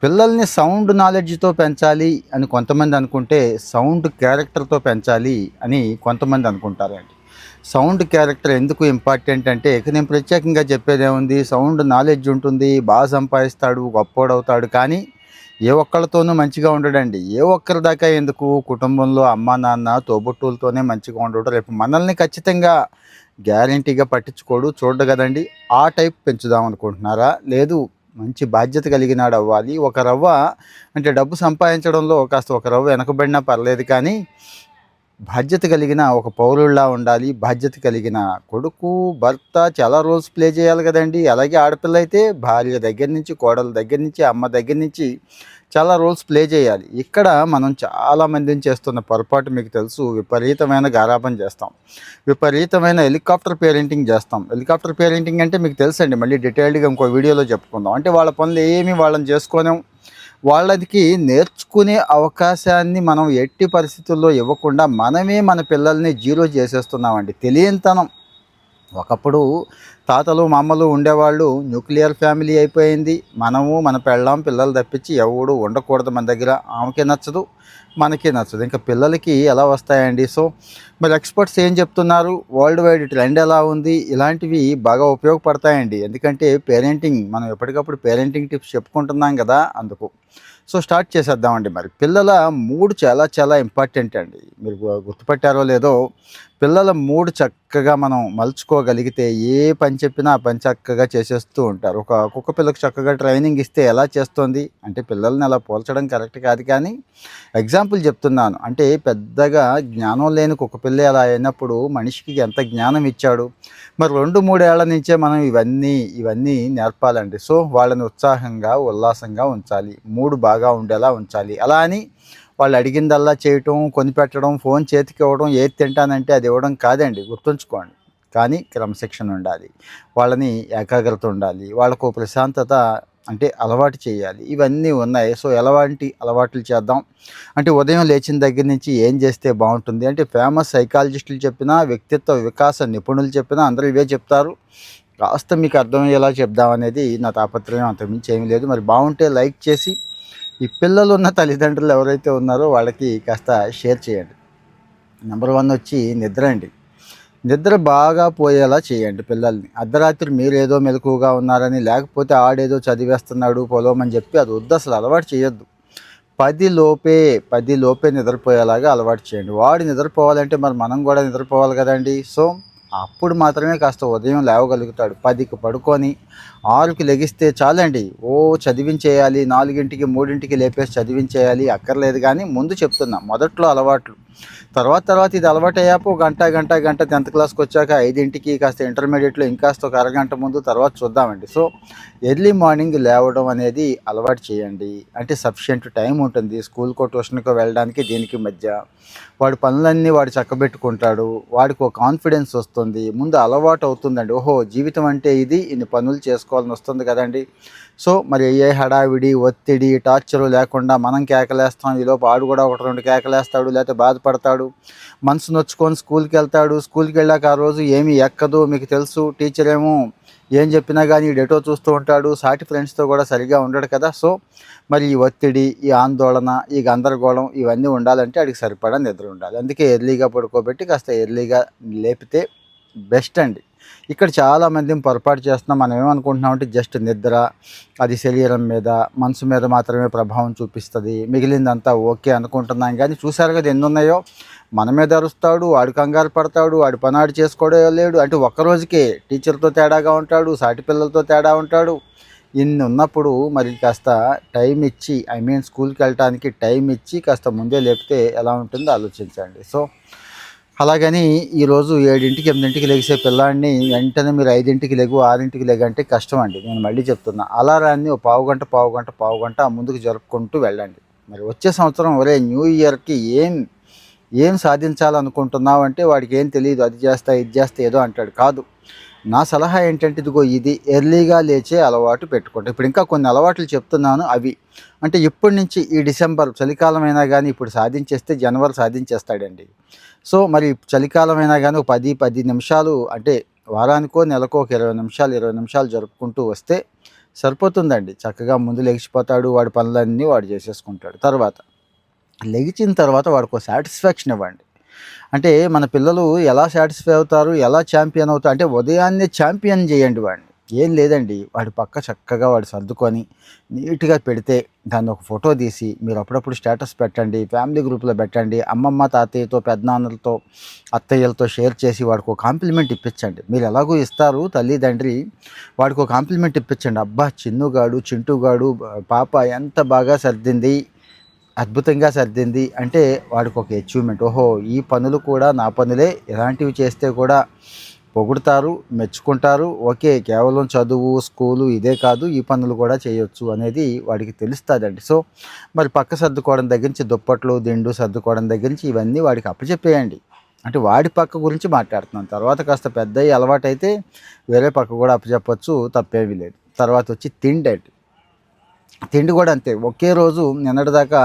పిల్లల్ని సౌండ్ నాలెడ్జ్‌తో పెంచాలి అని కొంతమంది అనుకుంటే, సౌండ్ క్యారెక్టర్‌తో పెంచాలి అని కొంతమంది అనుకుంటారండి. సౌండ్ క్యారెక్టర్ ఎందుకు ఇంపార్టెంట్ అంటే, ఇక నేను ప్రత్యేకంగా చెప్పేదేముంది, సౌండ్ నాలెడ్జ్ ఉంటుంది, సంపాదిస్తాడు, గొప్పోడవుతాడు. కానీ ఏ ఒక్కళ్ళతోనూ మంచిగా ఉండడండి. ఏ ఒక్కరి దాకా ఎందుకు, కుటుంబంలో అమ్మా, నాన్న, తోబుట్టువులతోనే మంచిగా ఉండడు. రేపు మనల్ని ఖచ్చితంగా గ్యారంటీగా పట్టించుకోడు, చూడడు గదండీ! ఆ టైప్ పెంచుదాం అనుకుంటున్నారా? లేదు, మంచి బాధ్యత కలిగినాడవ్వాలి. ఒక రవ్వ అంటే డబ్బు సంపాదించడంలో కాస్త ఒక రవ్వ వెనకబడినా పర్లేదు కానీ, బాధ్యత కలిగిన ఒక పౌరుడిలా ఉండాలి. బాధ్యత కలిగిన కొడుకు, భర్త చాలా రోల్స్ ప్లే చేయాలి గదండీ! అలాగే ఆడపిల్లయితే భార్య దగ్గర నుంచి, కోడల దగ్గర నుంచి, అమ్మ దగ్గర నుంచి చాలా రోల్స్ ప్లే చేయాలి. ఇక్కడ మనం చాలా మందిని చేస్తున్న పొరపాటు మీకు తెలుసు. విపరీతమైన గారాబం చేస్తాం. విపరీతమైన హెలికాప్టర్ పేరెంటింగ్ చేస్తాం. హెలికాప్టర్ పేరెంటింగ్ అంటే మీకు తెలుసండి. మళ్ళీ డీటెయిల్డ్‌గా ఇంకో వీడియోలో చెప్పుకుందాం. అంటే వాళ్ళ పనులు ఏమి వాళ్ళని చేసుకోలేం. వాళ్ళకి నేర్చుకునే అవకాశాన్ని మనం ఎట్టి పరిస్థితుల్లో ఇవ్వకుండా మనమే మన పిల్లల్ని జీరో చేసేస్తున్నామండి. తెలియనితనం. ఒకప్పుడు తాతలు, మా అమ్మలు ఉండేవాళ్ళు. న్యూక్లియర్ ఫ్యామిలీ అయిపోయింది. మనము, మన పెళ్ళాం, పిల్లలు తప్పించి ఎవడు ఉండకూడదు మన దగ్గర. ఆమెకి నచ్చదు, మనకి నచ్చదు. ఇంకా పిల్లలకి ఎలా వస్తాయండి? సో, మరి ఎక్స్‌పర్ట్స్ ఏం చెప్తున్నారు? వరల్డ్ వైడ్ ట్రెండ్ ఎలా ఉంది? ఇలాంటివి బాగా ఉపయోగపడతాయండి. ఎందుకంటే పేరెంటింగ్ మనం ఎప్పటికప్పుడు పేరెంటింగ్ టిప్స్ చెప్పుకుంటున్నాం గదా! అందుకు. సో, స్టార్ట్ చేసేద్దామండి మరి. పిల్లల మూడ్ చాలా చాలా ఇంపార్టెంట్ అండి. మీరు గుర్తుపట్టారో లేదో, పిల్లల మూడ్ చక్కగా మనం మలుచుకోగలిగితే ఏ పని చెప్పినా ఆ పని చక్కగా చేసేస్తూ ఉంటారు. ఒక కుక్క పిల్లకి చక్కగా ట్రైనింగ్ ఇస్తే ఎలా చేస్తుంది అంటే, పిల్లల్ని అలా పోల్చడం కరెక్ట్ కాదు కానీ ఎగ్జాంపుల్ చెప్తున్నాను. అంటే పెద్దగా జ్ఞానం లేని కుక్క పిల్లే అలా అయినప్పుడు మనిషికి ఎంత జ్ఞానం ఇచ్చాడు. మరి 2, 3 ఏళ్ల నుంచే మనం ఇవన్నీ నేర్పాలండి. సో, వాళ్ళని ఉత్సాహంగా, ఉల్లాసంగా ఉంచాలి. మూడ్ బాగా ఉండేలా ఉంచాలి. అలా అని వాళ్ళు అడిగిందల్లా చేయటం, కొనిపెట్టడం, ఫోన్ చేతికివ్వడం, ఏది తింటానంటే అది ఇవ్వడం కాదండి, గుర్తుంచుకోండి. కానీ క్రమశిక్షణ ఉండాలి. వాళ్ళని ఏకాగ్రత ఉండాలి. వాళ్ళకో ప్రశాంతత అంటే అలవాటు చేయాలి. ఇవన్నీ ఉన్నాయి. సో, ఎలాంటి అలవాట్లు చేద్దాం అంటే, ఉదయం లేచిన దగ్గర నుంచి ఏం చేస్తే బావుంటుంది అంటే, ఫేమస్ సైకాలజిస్టులు చెప్పినా, వ్యక్తిత్వ వికాస నిపుణులు చెప్పినా అందరూ ఇవే చెప్తారు. కాస్త మీకు అర్థమయ్యేలా చెప్దామనేది నా తాపత్రయం. అంతకుమించి ఏమీ లేదు. మరి బావుంటే లైక్ చేసి, ఈ పిల్లలున్న తల్లిదండ్రులు ఎవరైతే ఉన్నారో వాళ్ళకి కాస్త షేర్ చేయండి. నెంబర్ 1 వచ్చి నిద్ర అండి. నిద్ర బాగా పోయేలా చేయండి పిల్లల్ని. అర్ధరాత్రి మీరేదో మెలకువగా ఉన్నారని, లేకపోతే ఆడేదో చదివేస్తున్నాడు పొలమని చెప్పి అది వద్దసలు, అలవాటు చేయొద్దు. 10 లోపే 10 లోపే నిద్రపోయేలాగా అలవాటు చేయండి. వాడు నిద్రపోవాలంటే మరి మనం కూడా నిద్రపోవాలి కదండీ! సో, అప్పుడు మాత్రమే కాస్త ఉదయం లేవగలుగుతాడు. 10కి పడుకొని 6కి లెగిస్తే చాలండి. చదివించేయాలి, 4కి, 3కి లేపేసి చదివించేయాలి అక్కర్లేదు గానీ, ముందు చెప్తున్నా మొదట్లో అలవాట్లు. తర్వాత ఇది అలవాటయ్యాక ఓ గంట 10థ్ క్లాస్‌కొచ్చాక 5కి, కాస్త ఇంటర్మీడియేట్‌లో ఇంకాస్త ఒక అరగంట ముందు తర్వాత చూద్దామండి. సో, ఎర్లీ మార్నింగ్ లేవడం అనేది అలవాటు చేయండి. అంటే సఫిషియెంట్ టైం ఉంటుంది. స్కూల్‌కో, ట్యూషన్‌కో వెళ్ళడానికి దీనికి మధ్య. వాడి పనులన్నీ వాడు చక్కబెట్టుకుంటాడు. వాడికో కాన్ఫిడెన్స్ వస్తుంది. ముందు అలవాటు అవుతుందండి. ఓహో! జీవితం అంటే ఇది, ఇన్ని పనులు చేసుకోవాలని వస్తుంది కదండీ! సో, మరి ఏ హడావిడి, ఒత్తిడి, టార్చరు లేకుండా మనం కేకలేస్తాం. ఈలోపు ఆడు కూడా 1, 2 కేకలేస్తాడు. లేకపోతే బాధపడతాడు. మనసు నొచ్చుకొని స్కూల్‌కెళ్తాడు. స్కూల్‌కెళ్ళాక ఆ రోజు ఏమీ ఎక్కదు. మీకు తెలుసు, టీచరేమో ఏం చెప్పినా గానీ ఈడెటో చూస్తూ ఉంటాడు. సాటి ఫ్రెండ్స్‌తో కూడా సరిగ్గా ఉండడు కదా! సో, మరి ఈ ఒత్తిడి, ఈ ఆందోళన, ఈ గందరగోళం ఇవన్నీ ఉండాలంటే ఆడికి సరిపడా నిద్ర ఉండాలి. అందుకే ఎర్లీగా పడుకోబెట్టి కాస్త ఎర్లీగా లేపితే బెస్ట్ అండి. ఇక్కడ చాలామంది పొరపాటు చేస్తున్నాం. మనం ఏమనుకుంటున్నామంటే జస్ట్ నిద్ర, అది శరీరం మీద, మనసు మీద మాత్రమే ప్రభావం చూపిస్తది. మిగిలిందంతా ఓకే అనుకుంటున్నాం గానీ, చూసారు కదా ఎన్నున్నాయో! మన మీద అరుస్తాడు, ఆడు కంగారు పడతాడు, ఆడి పని ఆడు చేసుకోవడం లేడు. అంటే ఒక్కరోజుకే టీచర్‌తో తేడాగా ఉంటాడు, సాటి పిల్లలతో తేడా ఉంటాడు. ఇన్ని ఉన్నప్పుడు మరి కాస్త టైం ఇచ్చి, స్కూల్‌కెళ్ళటానికి టైం ఇచ్చి కాస్త ముందే లేపితే ఎలా ఉంటుందో ఆలోచించండి. సో, అలాగని ఈరోజు 7కి, 8కి లెగిసే పిల్లాడిని వెంటనే మీరు 5కి లెగు, 6కి లెగు అంటే కష్టమండి. నేను మళ్ళీ చెప్తున్నా. అలారాన్ని ఓ పావుగంట ముందుకు జరుపుకుంటూ వెళ్ళండి. మరి వచ్చే సంవత్సరం ఒరేయ్ న్యూ ఇయర్‌కి ఏం సాధించాలనుకుంటున్నావు అంటే వాడికేం తెలీదు. అది చేస్తా, ఇది చేస్తా ఏదో అంటాడు. కాదు. నా సలహా ఏంటంటే ఇదిగో ఇది ఎర్లీగా లేచే అలవాటు పెట్టుకోండి. ఇప్పుడు ఇంకా కొన్ని అలవాట్లు చెప్తున్నాను అవి. అంటే ఇప్పటి నుంచి ఈ డిసెంబర్ చలికాలమైనా గానీ ఇప్పుడు సాధించేస్తే జనవరి సాధించేస్తాడండి. సో, మరి చలికాలమైనా గానీ ఒక 10 నిమిషాలు అంటే వారానికో, నెలకో ఒక 20 నిమిషాలు జరుపుకుంటూ వస్తే సరిపోతుందండి. చక్కగా ముందు లెగిసిపోతాడు. వాడి పనులన్నీ వాడు చేసేసుకుంటాడు. తర్వాత లెగిచిన తర్వాత వాడికో సాటిస్ఫాక్షన్ ఇవ్వండి. అంటే మన పిల్లలు ఎలా సాటిస్ఫై అవుతారు, ఎలా ఛాంపియన్ అవుతారు అంటే ఉదయాన్నే ఛాంపియన్ చేయండి వాడిని. ఏం లేదండి, వాడి పక్క చక్కగా వాడు సర్దుకొని నీట్‌గా పెడితే దాన్ని ఒక ఫోటో తీసి మీరు అప్పుడప్పుడు స్టేటస్ పెట్టండి. ఫ్యామిలీ గ్రూప్‌లో పెట్టండి. అమ్మమ్మ, తాతయ్యతో, పెద్దనాన్నలతో, అత్తయ్యలతో షేర్ చేసి వాడికో కాంప్లిమెంట్ ఇప్పించండి. మీరు ఎలాగో ఇస్తారు తల్లి, తండ్రి, వాడికో కాంప్లిమెంట్ ఇప్పించండి. అబ్బా! చిన్నుగాడు, చింటూగాడు, పాప ఎంత బాగా సర్దింది, అద్భుతంగా సర్దింది అంటే వాడికొక అచీవ్‌మెంట్. ఓహో! ఈ పనులు కూడా నా పనులే. ఇలాంటివి చేస్తే కూడా పొగుడుతారు, మెచ్చుకుంటారు. ఓకే. కేవలం చదువు, స్కూలు ఇదే కాదు, ఈ పనులు కూడా చేయొచ్చు అనేది వాడికి తెలుస్తదండి. సో, మరి పక్క సర్దుకోవడం దగ్గర నుంచి దుప్పట్లు, దిండు సర్దుకోవడం దగ్గర నుంచి ఇవన్నీ వాడికి అప్పచెప్పేయండి. అంటే వాడి పక్క గురించి మాట్లాడుతున్నాను. తర్వాత కాస్త పెద్దయ్యి అలవాటైతే వేరే పక్క కూడా అప్పచెప్పొచ్చు. తప్పేమీ లేదు. తర్వాతొచ్చి తిండండి. తిండి కూడా అంతే. ఒకే రోజు నిన్నటిదాకా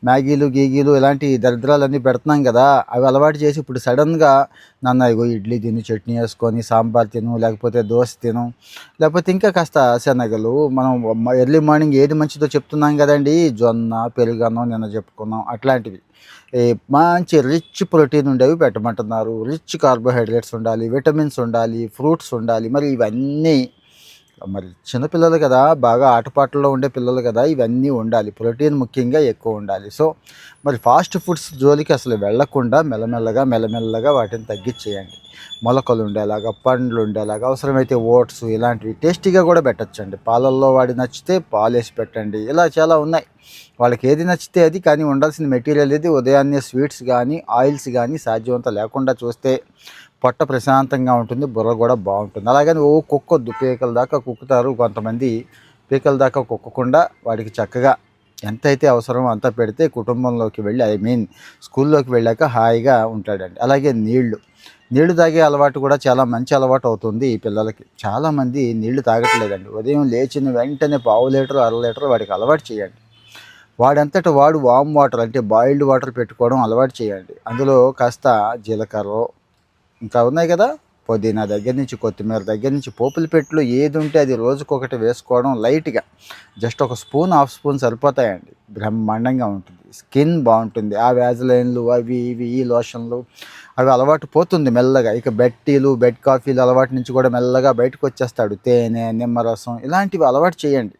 మ్యాగీలు, గీగీలు ఇలాంటి దరిద్రాలన్నీ పెడుతున్నాం కదా! అవి అలవాటు చేసి ఇప్పుడు సడెన్‌గా నాన్న ఇగో ఇడ్లీ తిను, చట్నీ ఏసుకొని, సాంబార్ తిను, లేకపోతే దోస తిను, లేకపోతే ఇంకా కాస్త శనగలు, మనం ఎర్లీ మార్నింగ్ ఏది మంచిదో చెప్తున్నాం కదండీ! జొన్న, పెరుగన్నం నిన్న చెప్పుకున్నాం. అట్లాంటివి. ఈ మంచి రిచ్ ప్రోటీన్ ఉండేవి పెట్టమంటున్నారు. రిచ్ కార్బోహైడ్రేట్స్ ఉండాలి, విటమిన్స్ ఉండాలి, ఫ్రూట్స్ ఉండాలి. మరి ఇవన్నీ మరి చిన్నపిల్లలు కదా! బాగా ఆటపాటల్లో ఉండే పిల్లలు కదా! ఇవన్నీ ఉండాలి. ప్రోటీన్ ముఖ్యంగా ఎక్కువ ఉండాలి. సో, మరి ఫాస్ట్ ఫుడ్స్ జోలికి అసలు వెళ్ళకుండా మెల్లమెల్లగా వాటిని తగ్గిచ్చేయండి. మొలకలు ఉండేలాగా, పండ్లు ఉండేలాగా, అవసరమైతే ఓట్స్ ఇలాంటివి టేస్టీగా కూడా పెట్టొచ్చండి. పాలల్లో వాడి నచ్చితే పాలేసి పెట్టండి. ఇలా చాలా ఉన్నాయి. వాళ్ళకి ఏది నచ్చితే అది. కానీ ఉండాల్సిన మెటీరియల్ ఇది. ఉదయాన్నే స్వీట్స్ గానీ, ఆయిల్స్ గానీ సాధ్యమంత లేకుండా చూస్తే పొట్ట ప్రశాంతంగా ఉంటుంది. బుర్ర కూడా బాగుంటుంది. అలాగని కుక్కొద్దు. పీకల దాకా కుక్కుతారు కొంతమంది. పీకల దాకా కుక్కకుండా వాడికి చక్కగా ఎంతైతే అవసరమో అంత పెడితే కుటుంబంలోకి వెళ్ళి స్కూల్లోకి వెళ్ళాక హాయిగా ఉంటాడండి. అలాగే నీళ్లు తాగే అలవాటు కూడా చాలా మంచి అలవాటు అవుతుంది ఈ పిల్లలకి. చాలామంది నీళ్లు తాగట్లేదండి. ఉదయం లేచిన వెంటనే పావు లీటరు, అర లీటరు వాడికి అలవాటు చేయండి. వాడంతట వాడు వామ్ వాటర్ అంటే బాయిల్డ్ వాటర్ పెట్టుకోవడం అలవాటు చేయండి. అందులో కాస్త జీలకర్ర, ఇంకా ఉన్నాయి కదా! పుదీనా దగ్గర నుంచి, కొత్తిమీర దగ్గర నుంచి, పోపుల పెట్టులో ఏది ఉంటే అది రోజుకొకటి వేసుకోవడం లైట్‌గా. జస్ట్ ఒక స్పూన్, హాఫ్ స్పూన్ సరిపోతాయండి. బ్రహ్మాండంగా ఉంటుంది. స్కిన్ బావుంటుంది. ఆ వ్యాజిలైన్‌లు అవి ఇవి ఈ లోషన్‌లు అవి అలవాటు పోతుంది మెల్లగా. ఇక బెడ్ టీలు, బెడ్ కాఫీలు అలవాటు నుంచి కూడా మెల్లగా బయటకొచ్చేస్తాడు. తేనె, నిమ్మరసం ఇలాంటివి అలవాటు చేయండి.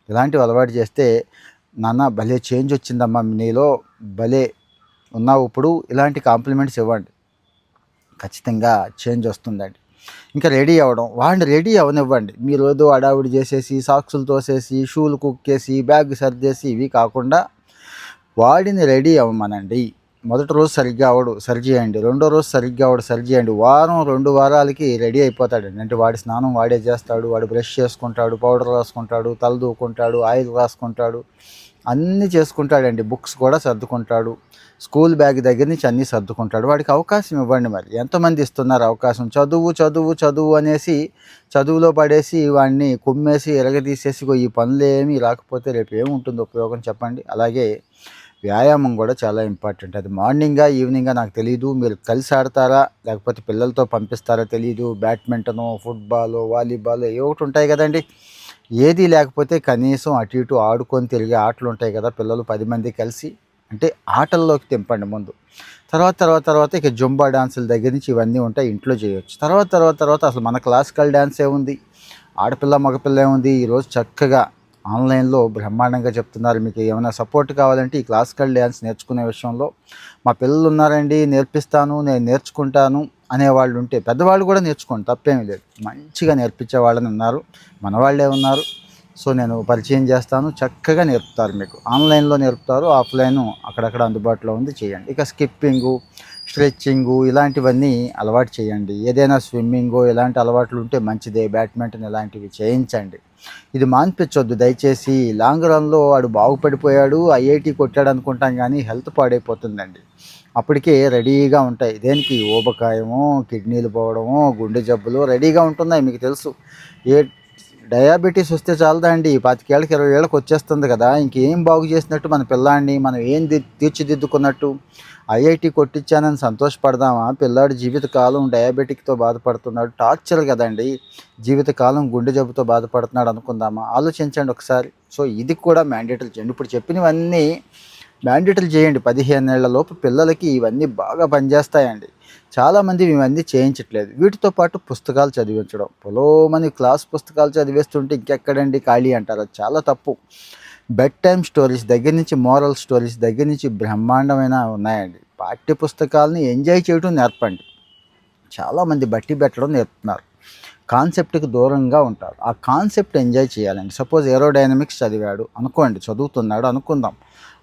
ఇలాంటివి అలవాటు చేస్తే, నాన్న భలే చేంజ్ వచ్చిందమ్మా నీలో, భలే ఉన్నావు ఇప్పుడు, ఇలాంటి కాంప్లిమెంట్స్ ఇవ్వండి. ఖచ్చితంగా చేంజ్ వస్తుందండి. ఇంకా రెడీ అవ్వడం, వాడిని రెడీ అవ్వనివ్వండి. మీరు ఏదో హడావిడి చేసేసి, సాక్సులు తోసేసి, షూలు కుక్కేసి, బ్యాగ్ సర్దేసి ఇవి కాకుండా వాడిని రెడీ అవ్వమనండి. మొదటి రోజు సరిగ్గా అవ్వడు, సరిచేయండి. రెండో రోజు సరిగ్గా అవ్వడు, సరిచేయండి. వారం 2 వారాలకి రెడీ అయిపోతాడండి. అంటే వాడి స్నానం వాడే చేస్తాడు, వాడు బ్రష్ చేసుకుంటాడు, పౌడర్ రాసుకుంటాడు, తల దూకుంటాడు, ఆయిల్ రాసుకుంటాడు, అన్నీ చేసుకుంటాడండి. బుక్స్ కూడా సర్దుకుంటాడు. స్కూల్ బ్యాగ్ దగ్గర నుంచి అన్నీ సర్దుకుంటాడు. వాడికి అవకాశం ఇవ్వండి. మరి ఎంతమంది ఇస్తున్నారు అవకాశం? చదువు చదువు చదువు అనేసి చదువులో పడేసి వాడిని కుమ్మేసి ఎరగదీసేసి ఈ పనులేమీ రాకపోతే రేపు ఏముంటుంది ఉపయోగం చెప్పండి. అలాగే వ్యాయామం కూడా చాలా ఇంపార్టెంట్. అది మార్నింగా, ఈవినింగా నాకు తెలీదు. మీరు కలిసి ఆడతారా లేకపోతే పిల్లలతో పంపిస్తారా తెలీదు. బ్యాడ్మింటను, ఫుట్బాలు, వాలీబాల్ ఏవో ఒకటి ఉంటాయి కదండి. ఏది లేకపోతే కనీసం అటు ఇటు ఆడుకొని తిరిగే ఆటలు ఉంటాయి కదా, పిల్లలు 10 మంది కలిసి. అంటే ఆటల్లోకి తెంపండి ముందు. తర్వాత ఇక జుంబా డాన్సుల దగ్గర నుంచి ఇవన్నీ ఉంటాయి, ఇంట్లో చేయొచ్చు. తర్వాత అసలు మన క్లాసికల్ డాన్స్ ఏముంది, ఆడపిల్ల మగపిల్ల ఏముంది, ఈరోజు చక్కగా ఆన్లైన్లో బ్రహ్మాండంగా చెప్తున్నారు. మీకు ఏమైనా సపోర్ట్ కావాలంటే ఈ క్లాసికల్ డ్యాన్స్ నేర్చుకునే విషయంలో మా పిల్లలు ఉన్నారండి, నేర్పిస్తాను, నేను నేర్చుకుంటాను అనేవాళ్ళు ఉంటే పెద్దవాళ్ళు కూడా నేర్చుకోండి, తప్పేమీ లేదు. మంచిగా నేర్పించే వాళ్ళని ఉన్నారు, మనవాళ్ళే ఉన్నారు. సో నేను పరిచయం చేస్తాను, చక్కగా నేర్పుతారు. మీకు ఆన్లైన్లో నేర్పుతారు, ఆఫ్లైన్ అక్కడక్కడ అందుబాటులో ఉంది, చేయండి. ఇక స్కిప్పింగు, స్ట్రెచ్చింగు ఇలాంటివన్నీ అలవాటు చేయండి. ఏదైనా స్విమ్మింగు ఇలాంటి అలవాట్లు ఉంటే మంచిదే. బ్యాడ్మింటన్ ఇలాంటివి చేయించండి. ఇది మాన్పించొద్దు దయచేసి. లాంగ్ రన్లో వాడు బాగుపడిపోయాడు, ఐఐటీ కొట్టాడు అనుకుంటాం, కానీ హెల్త్ పాడైపోతుందండి. అప్పటికే రెడీగా ఉంటాయి. దేనికి? ఊబకాయమో, కిడ్నీలు పోవడమో, గుండె జబ్బులు రెడీగా ఉంటున్నాయి. మీకు తెలుసు. ఏ డయాబెటీస్ వస్తే చాలదా అండి, 25 ఏళ్ళకి 20 ఏళ్ళకి వచ్చేస్తుంది కదా, ఇంకేం బాగు చేసినట్టు మన పిల్లాడిని మనం ఏం తీర్చిదిద్దుకున్నట్టు? ఐఐటి కొట్టించానని సంతోషపడదామా? పిల్లాడు జీవితకాలం డయాబెటిక్తో బాధపడుతున్నాడు, టార్చర్ కదండి. జీవితకాలం గుండె జబ్బుతో బాధపడుతున్నాడు అనుకుందామా? ఆలోచించండి ఒకసారి. సో ఇది కూడా మ్యాండేటరీ చేయండి. ఇప్పుడు చెప్పినవన్నీ మ్యాండేటరీ చేయండి. 15 ఏళ్ల లోపు పిల్లలకి ఇవన్నీ బాగా పనిచేస్తాయండి. చాలామంది ఇవన్నీ చేయించట్లేదు. వీటితో పాటు పుస్తకాలు చదివించడం, పొలోమని క్లాస్ పుస్తకాలు చదివేస్తుంటే ఇంకెక్కడండి ఖాళీ అంటారు. అది చాలా తప్పు. బెడ్ టైమ్ స్టోరీస్ దగ్గర నుంచి, మోరల్ స్టోరీస్ దగ్గర నుంచి బ్రహ్మాండమైన ఉన్నాయండి. పాఠ్య పుస్తకాలని ఎంజాయ్ చేయడం నేర్పండి. చాలామంది బట్టి పెట్టడం నేర్పుతున్నారు, కాన్సెప్ట్కి దూరంగా ఉంటారు. ఆ కాన్సెప్ట్ ఎంజాయ్ చేయాలండి. సపోజ్ ఏరోడైనమిక్స్ చదివాడు అనుకోండి, చదువుతున్నాడు అనుకుందాం.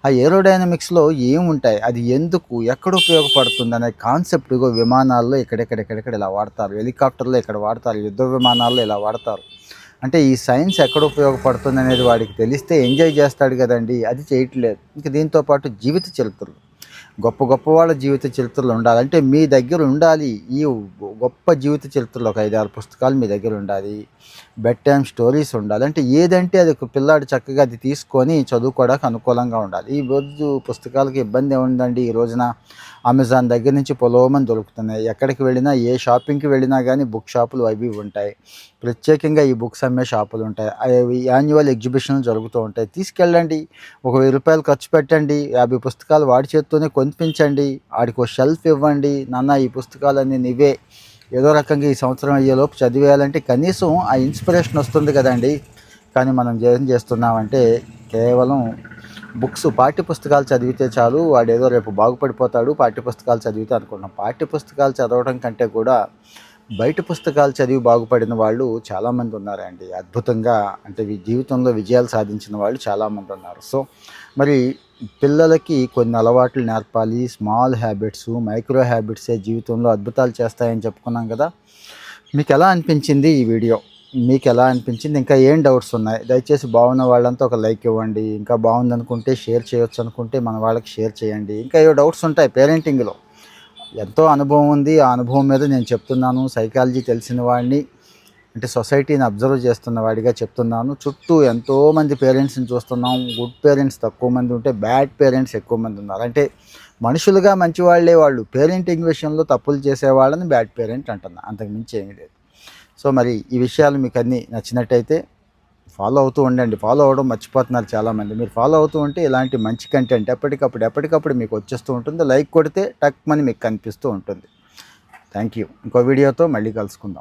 ఆ ఏరోడైనమిక్స్లో ఏముంటాయి, అది ఎందుకు, ఎక్కడ ఉపయోగపడుతుంది అనే కాన్సెప్ట్. విమానాల్లో ఎక్కడెక్కడ ఇలా వాడతారు, హెలికాప్టర్లో ఇక్కడ వాడతారు, యుద్ధ విమానాల్లో ఇలా వాడతారు. అంటే ఈ సైన్స్ ఎక్కడ ఉపయోగపడుతుంది అనేది వాడికి తెలిస్తే ఎంజాయ్ చేస్తాడు కదండి. అది చేయట్లేదు. ఇంక దీంతోపాటు జీవిత చరిత్రలు, గొప్ప గొప్ప వాళ్ళ జీవిత చరిత్రలు ఉండాలి. అంటే మీ దగ్గర ఉండాలి ఈ గొప్ప జీవిత చరిత్రలు ఒక 5-6 పుస్తకాలు మీ దగ్గర ఉండాలి. బెడ్ టైమ్ స్టోరీస్ ఉండాలి. అంటే ఏదంటే అది ఒక పిల్లాడు చక్కగా అది తీసుకొని చదువుకోవడానికి అనుకూలంగా ఉండాలి. ఈ రోజు పుస్తకాలకి ఇబ్బంది ఏముందండి? ఈ రోజున అమెజాన్ దగ్గర నుంచి పొలోమని దొరుకుతున్నాయి. ఎక్కడికి వెళ్ళినా, ఏ షాపింగ్కి వెళ్ళినా కానీ బుక్ షాపులు అవి ఉంటాయి. ప్రత్యేకంగా ఈ బుక్స్ అమ్మే షాపులు ఉంటాయి. అవి యాన్యువల్ ఎగ్జిబిషన్లు జరుగుతూ ఉంటాయి. తీసుకెళ్ళండి, ఒక 1000 రూపాయలు ఖర్చు పెట్టండి, 50 పుస్తకాలు వాడి చేత్తోనే కొనిపించండి, వాడికి ఒక షెల్ఫ్ ఇవ్వండి. నాన్న ఈ పుస్తకాలన్నీ నీవే, ఏదో రకంగా ఈ సంవత్సరం అయ్యేలోపు చదివేయాలంటే కనీసం ఆ ఇన్స్పిరేషన్ వస్తుంది కదండి. కానీ మనం ఏం చేస్తున్నామంటే కేవలం బుక్స్, పాఠ్యపుస్తకాలు చదివితే చాలు, వాడేదో రేపు బాగుపడిపోతాడు పాఠ్యపుస్తకాలు చదివితే అనుకున్నాం. పాఠ్యపుస్తకాలు చదవడం కంటే కూడా బయట పుస్తకాలు చదివి బాగుపడిన వాళ్ళు చాలామంది ఉన్నారండి. అద్భుతంగా, అంటే జీవితంలో విజయాలు సాధించిన వాళ్ళు చాలామంది ఉన్నారు. సో మరి పిల్లలకి కొన్ని అలవాట్లు నేర్పాలి. స్మాల్ హ్యాబిట్స్, మైక్రో హ్యాబిట్సే జీవితంలో అద్భుతాలు చేస్తాయని చెప్పుకున్నాం కదా. మీకు ఎలా అనిపించింది ఈ వీడియో? మీకు ఎలా అనిపించింది? ఇంకా ఏం డౌట్స్ ఉన్నాయి? దయచేసి బాగున్న వాళ్ళంతా ఒక లైక్ ఇవ్వండి. ఇంకా బాగుందనుకుంటే షేర్ చేయొచ్చు అనుకుంటే మన వాళ్ళకి షేర్ చేయండి. ఇంకా ఏవో డౌట్స్ ఉంటాయి పేరెంటింగ్లో, ఎంతో అనుభవం ఉంది. ఆ అనుభవం మీద నేను చెప్తున్నాను. సైకాలజీ తెలిసిన వాడిని, అంటే సొసైటీని అబ్జర్వ్ చేస్తున్న వాడిగా చెప్తున్నాను. చుట్టూ ఎంతోమంది పేరెంట్స్ని చూస్తున్నాం. గుడ్ పేరెంట్స్ తక్కువ మంది ఉంటే బ్యాడ్ పేరెంట్స్ ఎక్కువ మంది ఉన్నారు. అంటే మనుషులుగా మంచివాళ్లే వాళ్ళు, పేరెంటింగ్ విషయంలో తప్పులు చేసేవాళ్ళని బ్యాడ్ పేరెంట్ అంటున్నా, అంతకుమించి ఏమీ లేదు. సో మరి ఈ విషయాలు మీకు అన్నీ నచ్చినట్టయితే ఫాలో అవుతూ ఉండండి. ఫాలో అవ్వడం మర్చిపోతున్నారు చాలామంది. మీరు ఫాలో అవుతూ ఉంటే ఇలాంటి మంచి కంటెంట్ ఎప్పటికప్పుడు మీకు వచ్చేస్తూ ఉంటుంది. లైక్ కొడితే టక్ మని మీకు కనిపిస్తూ ఉంటుంది. Thank you. ఇంకో వీడియోతో మళ్ళీ కలుసుకుందాం.